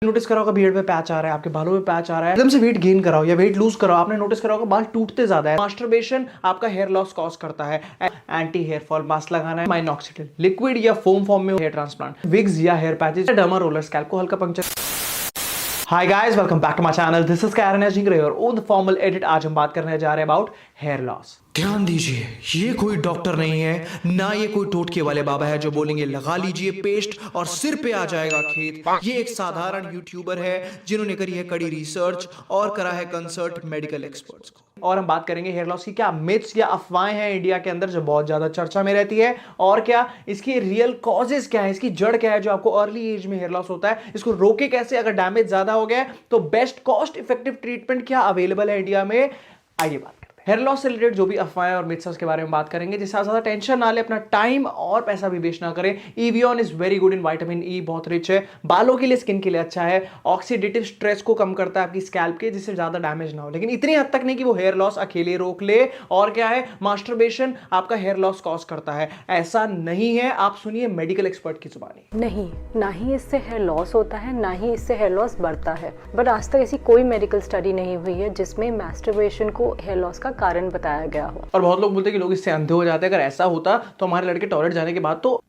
Notice करा होगा beard में पैच आ रहा है, आपके बालों में पैच आ रहा है, एकदम से वेट गेन कराओ या वेट लूज कराओ, आपने नोटिस करा होगा बाल टूटते ज्यादा है। मास्टरबेशन आपका हेयर लॉस कॉज करता है। एंटी हेयर फॉल मास्क लगाना है, माइनॉक्सिडिल लिक्विड या फोम फॉर्म में हेयर ट्रांसप्लांट, विग्स या hair patches, derma roller, scalp को हल्का puncture. Hi guys, welcome back to my channel. This is Karan एजिंग्रे और ऑन द फॉर्मल एडिट आज हम बात करने जा रहे हैं अबाउट हेयर लॉस। ध्यान दीजिए, ये कोई डॉक्टर नहीं है, ना ये कोई टोटके वाले बाबा है जो बोलेंगे लगा लीजिए पेस्ट और सिर पे आ जाएगा खेत। ये एक साधारण यूट्यूबर है जिन्होंने करी है कड़ी रिसर्च और करा है कंसल्ट मेडिकल एक्सपर्ट्स को। और हम बात करेंगे हेयर लॉस की क्या मिथ्स या अफवाहें हैं इंडिया के अंदर जो बहुत ज्यादा चर्चा में रहती है, और क्या इसकी रियल कॉजेस क्या है, इसकी जड़ क्या है जो आपको अर्ली एज में हेयर लॉस होता है, इसको रोके कैसे, अगर डैमेज ज्यादा हो गया है तो बेस्ट कॉस्ट इफेक्टिव ट्रीटमेंट क्या अवेलेबल है इंडिया में। आइए बात हेयर लॉस से रिलेटेड जो भी अफवाहें और मिथ्स उसके बारे में बात करेंगे, जिससे ज्यादा टेंशन ना ले, अपना टाइम और पैसा भी वेस्ट ना करें। ईवियन is very good in vitamin E, बहुत रिच है, बालों के लिए, स्किन के लिए अच्छा है, ऑक्सीडेटिव स्ट्रेस को कम करता है आपकी स्कैल्प के, जिससे ज्यादा डैमेज ना हो, लेकिन इतनी हद तक नहीं कि वो हेयर लॉस अकेले रोक ले। और क्या है, मास्टरबेशन आपका हेयर लॉस कॉज करता है, ऐसा नहीं है। आप सुनिए मेडिकल एक्सपर्ट की जुबानी। नहीं, ना ही इससे हेयर लॉस होता है, ना ही इससे हेयर लॉस बढ़ता है। बट आज तक ऐसी कोई मेडिकल स्टडी नहीं हुई है जिसमें मास्टरबेशन को हेयर लॉस का कारण बताया गया हो। और बहुत लोग बोलते हैं कि लोग इससे अंधे हो जाते हैं। अगर ऐसा होता तो हमारे लड़के टॉयलेट जाने के बाद तो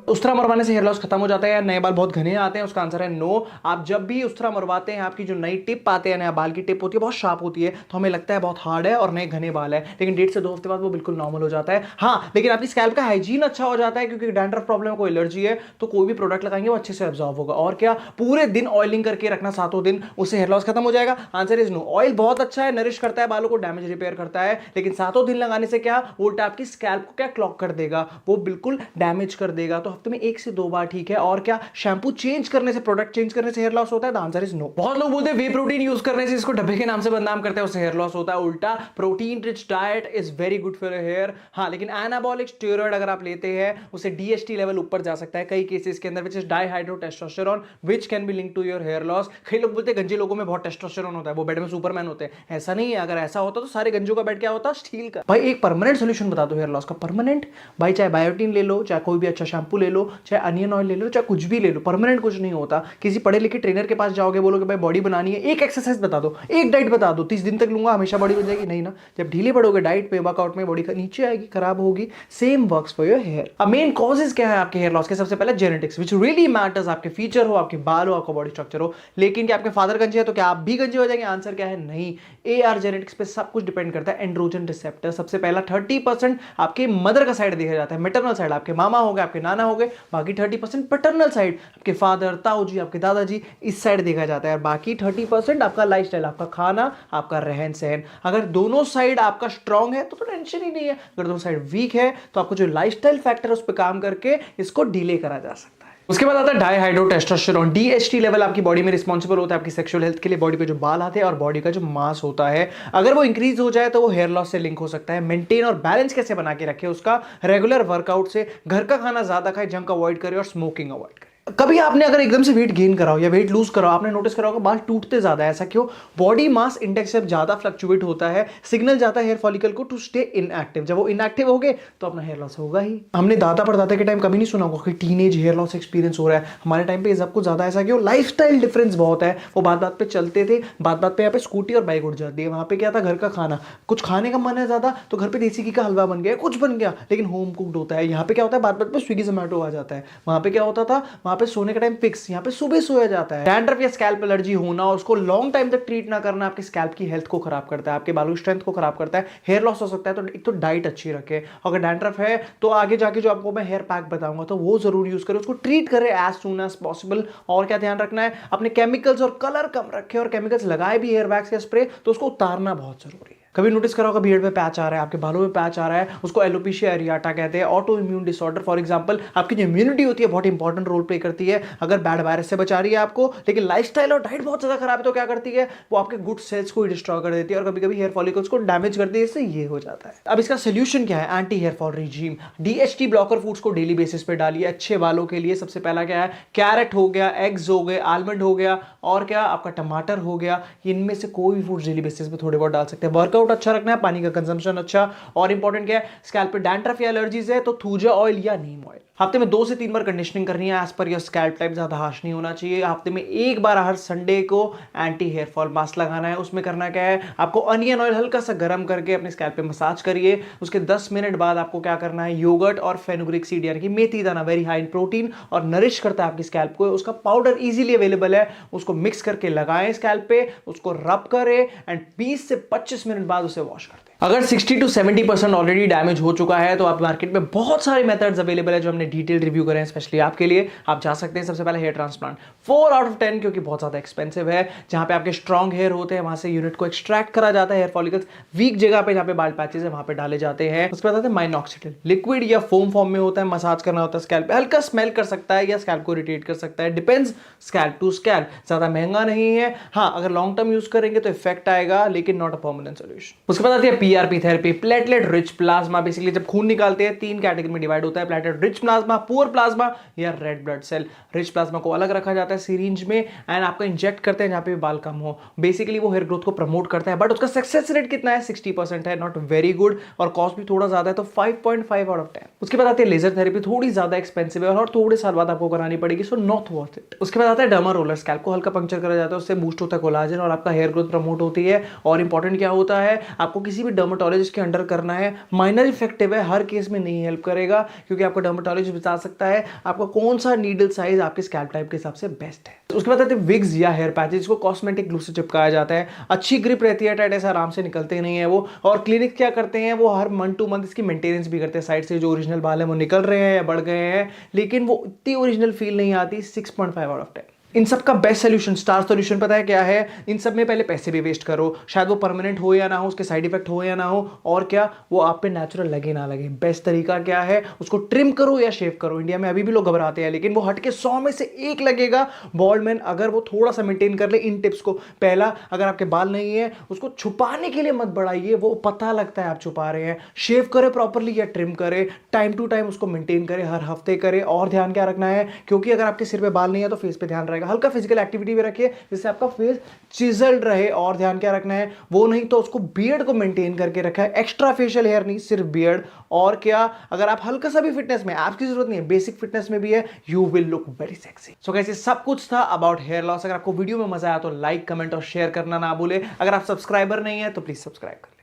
उस्तरा मरवाने से हेयर लॉस खत्म हो जाता है या नए बाल बहुत घने आते हैं, उसका आंसर है नो। आप जब भी उस्तरा मरवाते हैं, आपकी जो नई टिप आते हैं, नया बाल की टिप होती है बहुत शार्प होती है, तो हमें लगता है बहुत हार्ड है और नए घने बाल है, लेकिन 1.5 से 2 हफ्ते बाद वो बिल्कुल नॉर्मल हो जाता है। हाँ, लेकिन आपकी स्कैल्प का हाइजीन अच्छा हो जाता है, क्योंकि डैंड्रफ प्रॉब्लम है, कोई एलर्जी है, तो कोई भी प्रोडक्ट लगाएंगे वो अच्छे से एब्जॉर्व होगा। और क्या, पूरे दिन ऑयलिंग करके रखना 7 दिन, उससे हेयर लॉस खत्म हो जाएगा? Answer is no. ऑयल बहुत अच्छा है, नरिश करता है बालों को, डैमेज रिपेयर करता है, लेकिन 7 दिन लगाने से क्या उल्टा आपकी स्कैल्प को क्या क्लॉग कर देगा, वो बिल्कुल डैमेज कर देगा। तो हफ्ते में 1 से 2 बार ठीक है। और क्या, शैम्पू चेंज करने से, प्रोडक्ट चेंज करने से हेयर लॉस होता है? The answer is no. बहुत लोग बोलते हैं वे प्रोटीन यूज करने से, इसको डब्बे के नाम से बदनाम करते हैं, उससे हेयर लॉस होता है। उल्टा, protein rich diet is very good for hair. हाँ, लेकिन एनाबॉलिक स्टेरॉइड अगर आप लेते हैं, उससे डीएसटी लेवल ऊपर जा सकता है कई केसेस के अंदर, which is dihydrotestosterone, which can be link to your hair loss. कई लोग बोलते हैं गंजे लोगों में बहुत टेस्टोस्टेरोन होता है, वो बेड में सुपरमैन होते हैं। ऐसा नहीं है। अगर ऐसा होता तो सारे गंजों का बेड क्या होता? स्टील का। भाई एक परमानेंट सोल्यूशन बता दो हेयर लॉस का। परमानेंट भाई, चाहे बायोटीन ले लो, चाहे कोई भी अच्छा शैम्पू ले लो, चाहे अनियन ऑयल ले लो, चाहे कुछ भी ले लो, परमानेंट कुछ नहीं होता। किसी पढ़े लिखे ट्रेनर के पास जाओगे, बोलोगे भाई बॉडी बनानी है, एक एक्सरसाइज बता दो, एक डाइट बता दो, 30 दिन तक लूंगा हमेशा बॉडी बन जाएगी, नहीं ना। जब ढीले पड़ोगे डाइट पे, वर्कआउट में, बॉडी नीचे आएगी, खराब होगी। Same works for your hair. अब मेन कॉजेस क्या है आपके हेयर लॉस के? सबसे पहले जेनेटिक्स, विच रियली मैटर्स। आपके फीचर हो, आपके बाल हो, आपका बॉडी स्ट्रक्चर हो। लेकिन क्या आपके फादर गंजे है तो क्या आप भी गंजे हो जाएंगे? आंसर क्या है? नहीं। AR जेनेटिक्स पे सब कुछ डिपेंड करता है। एंड्रोजन रिसेप्टर सबसे पहला 30% आपके मदर का साइड देखा जाता है, मैटरनल साइड, आपके मामा हो गए, आपके नाना हो गए। बाकी 30% पैटर्नल साइड, आपके फादर, ताऊ जी, आपके दादाजी, इस साइड देखा जाता है। और बाकी 30% आपका लाइफस्टाइल, आपका खाना, आपका रहन सहन। अगर दोनों साइड आपका स्ट्रांग है तो टेंशन ही नहीं है। अगर दोनों साइड वीक है तो आपको जो लाइफस्टाइल फैक्टर है उस पर काम करके इसको डिले करा जा सकता है। उसके बाद आता है डाईहाइड्रोटेस्टोस्टेरोन। DHT लेवल आपकी बॉडी में रिस्पॉन्सिबल होता है आपकी सेक्सुअल हेल्थ के लिए। बॉडी पे जो बाल आते हैं और बॉडी का जो मास होता है, अगर वो इंक्रीज हो जाए तो वो हेयर लॉस से लिंक हो सकता है। मेंटेन और बैलेंस कैसे बना के रखे उसका? रेगुलर वर्कआउट से, घर का खाना ज्यादा खाए, जंक अवॉइड करे और स्मोकिंग अवॉइड करे। कभी आपने अगर एकदम से वेट गेन कराओ या वेट लूज कराओ, आपने नोटिस करा होगा बाल टूटते ज्यादा है। ऐसा क्यों? बॉडी मास इंडेक्स जब ज्यादा फ्लक्चुएट होता है, सिग्नल जाता है हेयर फॉलिकल को टू स्टे इनएक्टिव। जब वो इनएक्टिव हो गए तो अपना हेयर लॉस होगा ही। हमने दादा परदादा के टाइम कभी नहीं सुना होगा कि टीनेज हेयर लॉस एक्सपीरियंस हो रहा है। हमारे टाइम पे सबको ज्यादा। ऐसा क्यों? लाइफस्टाइल डिफरेंस बहुत है। वो बात बात पे चलते थे, बात बात पे यहाँ पे स्कूटी और बाइक उठ जाती है। वहां पे क्या था? घर का खाना, कुछ खाने का मन है ज्यादा तो घर पे देसी घी का हलवा बन गया, कुछ बन गया, लेकिन होम कुक्ड होता है। यहाँ पे क्या होता है? बात बात पे स्विगी जोमेटो आ जाता है। वहां पे क्या होता था? वहां पे सोने का टाइम फिक्स, यहाँ पे सुबह सोया जाता है। डैंड्रफ या स्कैल्प एलर्जी होना, उसको लॉन्ग टाइम तक ट्रीट ना करना आपकी स्कैल्प की हेल्थ को खराब करता है, आपके बालों की स्ट्रेंथ को खराब करता है, हेयर लॉस हो सकता है। तो एक तो डाइट अच्छी रखे। अगर डैंड्रफ है तो आगे जाके जो आपको मैं हेयर पैक बताऊंगा तो वो जरूर यूज करें, उसको ट्रीट करें एज सून एज पॉसिबल। और क्या ध्यान रखना है? अपने केमिकल्स और कलर कम रखे, और केमिकल्स लगाए भी हेयर वैक्स या स्प्रे तो उसको उतारना बहुत जरूरी है। कभी नोटिस करा होगा बियर्ड में पैच आ रहा है, आपके बालों में पैच आ रहा है, उसको एलोपेशिया एरियाटा कहते हैं। Auto immune disorder for example, आपकी जो इम्यूनिटी होती है बहुत इंपॉर्टेंट रोल प्ले करती है। अगर बैड वायरस से बचा रही है आपको, लेकिन लाइफस्टाइल और डाइट बहुत ज्यादा खराब है तो क्या करती है? वो आपके गुड सेल्स को डिस्ट्रॉय कर देती है और कभी कभी हेयर फॉलिकल्स को डैमेज करती है। इससे ये हो जाता है। अब इसका सोल्यूशन क्या है? Anti hair fall regime. DHT blocker foods को डेली बेसिस पे डालिए अच्छे बालों के लिए। सबसे पहला क्या है? कैरेट हो गया, एग्स हो गए, आलमंड हो गया, और क्या आपका टमाटर हो गया। इनमें से कोई भी फूड डेली बेसिस पे थोड़े बहुत डाल सकते हैं। वर्कआउट वर्कआउट अच्छा रखना है, पानी का कंजम्पशन अच्छा, और इंपॉर्टेंट क्या है, स्कैल्प पे डैंड्रफ या एलर्जीज है तो थूजा ऑयल या नीम ऑयल। हफ्ते में 2 से 3 बार कंडीशनिंग करनी है as per your scalp type, ज्यादा हार्श नहीं होना चाहिए। हफ्ते में 1 बार हर संडे को एंटी हेयर फॉल मास्क लगाना है। उसमें करना क्या है, आपको अनियन ऑयल हल्का सा गर्म करके अपने स्कैल्प पे मसाज करिए। उसके 10 मिनट बाद आपको क्या करना है, योगर्ट और फेनुग्रिक सीड यानी कि मेथी दाना, वेरी हाई इन प्रोटीन और नरिश करता है आपकी स्कैल्प को, उसका पाउडर इजीली अवेलेबल है, उसको मिक्स करके लगाएं स्कैल्प पे, उसको रब करें एंड 20 से 25 मिनट बाद उसे वॉश कर दें। अगर 60 to 70% ऑलरेडी डैमेज हो चुका है तो आप मार्केट में बहुत सारे मेथड्स अवेलेबल है जो हमने डिटेल रिव्यू करे हैं स्पेशली आपके लिए। आप जा सकते हैं सबसे पहले हेयर ट्रांसप्लांट, 4 आउट ऑफ 10 क्योंकि बहुत ज्यादा एक्सपेंसिव है। जहां पे आपके स्ट्रॉन्ग हेयर होते हैं वहां से यूनिट को एक्सट्रैक्ट करा जाता है, हेयर फॉलिकल्स वीक जगह पे जहां पे बाल पैचेस है वहां पे डाले जाते हैं। उसके बाद आते हैं माइनॉक्सिडिल, लिक्विड या फोम फॉर्म में होता है, मसाज करना होता है स्कैल्प पे, हल्का स्मेल कर सकता है या स्कैल्प को इरिटेट कर सकता है, डिपेंड्स स्कैल्प टू स्कैल्प, ज्यादा महंगा नहीं है। हाँ, अगर लॉन्ग टर्म यूज करेंगे तो इफेक्ट आएगा लेकिन नॉट अ परमानेंट सॉल्यूशन। उसके बाद आती है PRP therapy, platelet rich plasma. Basically जब खून निकालते हैं 3 कैटेगरी में डिवाइड होता है, platelet rich plasma, poor plasma या red blood cell. Rich plasma को अलग रखा जाता है सिरिंज में एंड आपको इंजेक्ट करते हैं जहां पे बाल कम हो। बेसिकली वो हेयर ग्रोथ को प्रमोट करता है, बट उसका सक्सेस रेट कितना है, 60% है, नॉट वेरी गुड, और कॉस्ट भी थोड़ा ज्यादा है तो 5.5 आउट ऑफ 10। उसके बाद आती है लेजर थेरेपी, थोड़ी ज्यादा एक्सपेंसिव है और थोड़े साल बाद आपको करानी पड़ेगी, सो नॉट वर्थ इट। उसके बाद आता है डर्मा रोलर, स्कैल्प को हल्का पंक्चर करा जाता है, उससे बूस्ट होता है कोलाजन और आपका हेयर ग्रोथ प्रमोट होती है। और इंपॉर्टेंट क्या होता है, आपको किसी भी डर्मेटोलॉजिस्ट के अंडर करना है, माइनर इफेक्टिव है, हर केस में नहीं हेल्प करेगा क्योंकि आपका डर्मेटोलॉजिस्ट बता सकता है आपका कौन सा नीडल साइज आपके स्कैल्प टाइप के हिसाब से बेस्ट है। उसके बाद आते हैं विग्स या हेयर पैचेस, जिसको कॉस्मेटिक ग्लू से चिपकाया जाता है, अच्छी ग्रिप रहती है, टाइट ऐसे आराम से निकलते नहीं है वो। और क्लिनिक क्या करते हैं, वो हर मंथ टू मंथ इसकी मेंटेनेंस भी करते हैं, साइड से जो ओरिजिनल बाल है वो निकल रहे हैं या बढ़ गए हैं, लेकिन वो इतनी ओरिजिनल फील नहीं आती। 6.5 आउट ऑफ 10। इन सब का बेस्ट सोल्यूशन, स्टार सोल्यूशन पता है क्या है, इन सब में पहले पैसे भी वेस्ट करो, शायद वो परमानेंट हो या ना हो, उसके साइड इफेक्ट हो या ना हो, और क्या वो आप पे नेचुरल लगे ना लगे। बेस्ट तरीका क्या है, उसको ट्रिम करो या शेव करो। इंडिया में अभी भी लोग घबराते हैं, लेकिन वो हटके 100 में से 1 लगेगा बॉल्ड मैन अगर वो थोड़ा सा मेंटेन कर ले इन टिप्स को। पहला, अगर आपके बाल नहीं है उसको छुपाने के लिए मत बढ़ाइए, वो पता लगता है आप छुपा रहे हैं। शेव करे प्रॉपरली या ट्रिम करे, टाइम टू टाइम उसको मेंटेन करे, हर हफ्ते करे। और ध्यान क्या रखना है, क्योंकि अगर आपके सिर पे बाल नहीं है तो फेस पे ध्यान रहेगा, हल्का फिजिकल एक्टिविटी भी रखिए जिससे आपका फेस चिजल्ड रहे। और ध्यान क्या रखना है, वो नहीं तो उसको बियर्ड को मेंटेन करके रखा है, एक्स्ट्रा फेशियल हेयर नहीं, सिर्फ बियर्ड। और क्या, अगर आप हल्का सा भी फिटनेस में, आपकी जरूरत नहीं है, बेसिक फिटनेस में भी है, you will look very sexy. So guys, ये सब कुछ था अबाउट हेयर लॉस। अगर आपको वीडियो में मजा आया तो लाइक, कमेंट और शेयर करना ना भूले। अगर आप सब्सक्राइबर नहीं है तो प्लीज सब्सक्राइब करें।